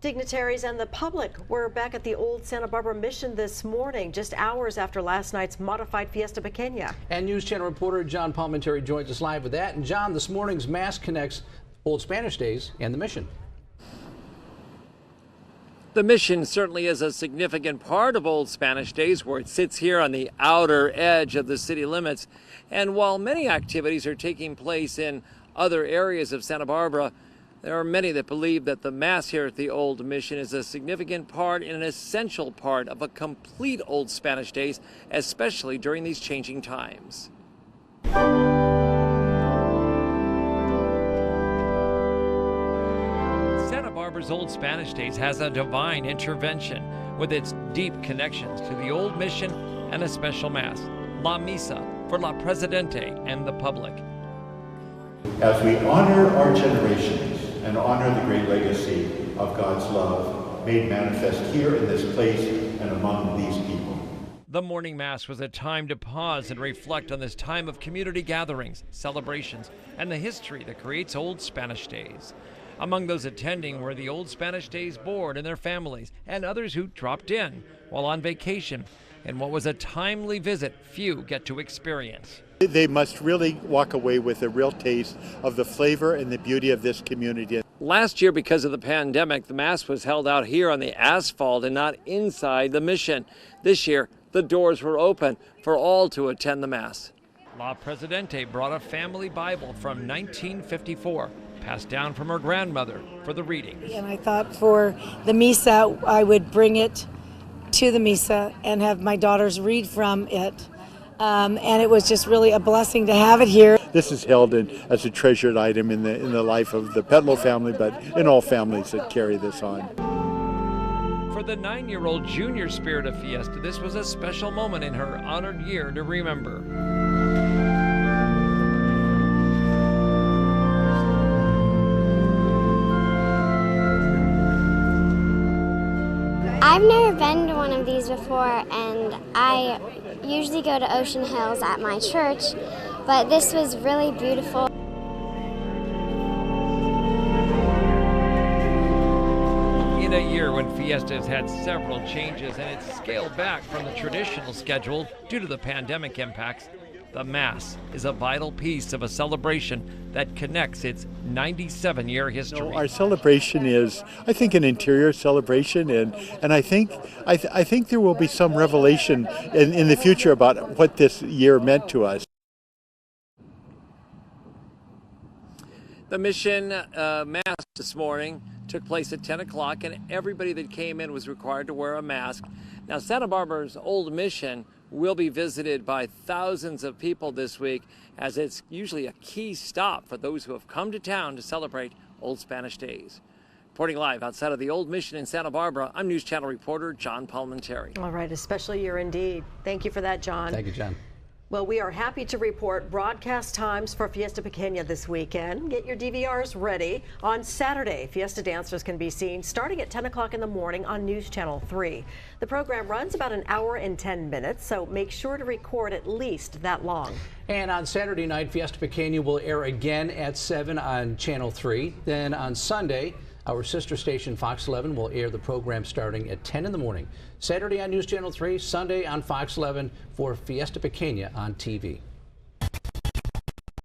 Dignitaries and the public were back at the old Santa Barbara Mission this morning, just hours after last night's modified Fiesta Pequeña. And News Channel reporter John Palmentary joins us live with that. And John, this morning's Mass connects Old Spanish Days and the Mission. The Mission certainly is a significant part of Old Spanish Days, where it sits here on the outer edge of the city limits. And while many activities are taking place in other areas of Santa Barbara, there are many that believe that the Mass here at the Old Mission is a significant part and an essential part of a complete Old Spanish Days, especially during these changing times. Santa Barbara's Old Spanish Days has a divine intervention with its deep connections to the Old Mission and a special Mass, La Misa, for La Presidente and the public. As we honor our generations and honor the great legacy of God's love made manifest here in this place and among these people. The morning Mass was a time to pause and reflect on this time of community gatherings, celebrations, and the history that creates Old Spanish Days. Among those attending were the Old Spanish Days board and their families, and others who dropped in while on vacation, in what was a timely visit few get to experience. They must really walk away with a real taste of the flavor and the beauty of this community. Last year, because of the pandemic, the Mass was held out here on the asphalt and not inside the Mission. This year, the doors were open for all to attend the Mass. La Presidente brought a family Bible from 1954, passed down from her grandmother for the reading. And I thought for the Misa, I would bring it to the Misa and have my daughters read from it. And it was just really a blessing to have it here. This is held as a treasured item in the life of the Petlo family, but in all families that carry this on. For the 9-year-old junior spirit of Fiesta, this was a special moment in her honored year to remember. I've never been to one of these before, and I usually go to Ocean Hills at my church, but this was really beautiful. In a year when Fiesta has had several changes and it's scaled back from the traditional schedule due to the pandemic impacts, the Mass is a vital piece of a celebration that connects its 97-year history. Our celebration is, I think, an interior celebration, and I think there will be some revelation in the future about what this year meant to us. The Mission Mass this morning took place at 10 o'clock, and everybody that came in was required to wear a mask. Now, Santa Barbara's Old Mission will be visited by thousands of people this week, as it's usually a key stop for those who have come to town to celebrate Old Spanish Days. Reporting live outside of the Old Mission in Santa Barbara, I'm News Channel reporter John Palmentary. All right, a special year indeed. Thank you for that, John. Thank you, John. Well, we are happy to report broadcast times for Fiesta Pequeña this weekend. Get your DVRs ready. On Saturday, Fiesta dancers can be seen starting at 10 o'clock in the morning on News Channel 3. The program runs about an hour and 10 minutes, so make sure to record at least that long. And on Saturday night, Fiesta Pequeña will air again at 7 on Channel 3. Then on Sunday, our sister station Fox 11 will air the program starting at 10 in the morning. Saturday on News Channel 3, Sunday on Fox 11 for Fiesta Pequeña on TV.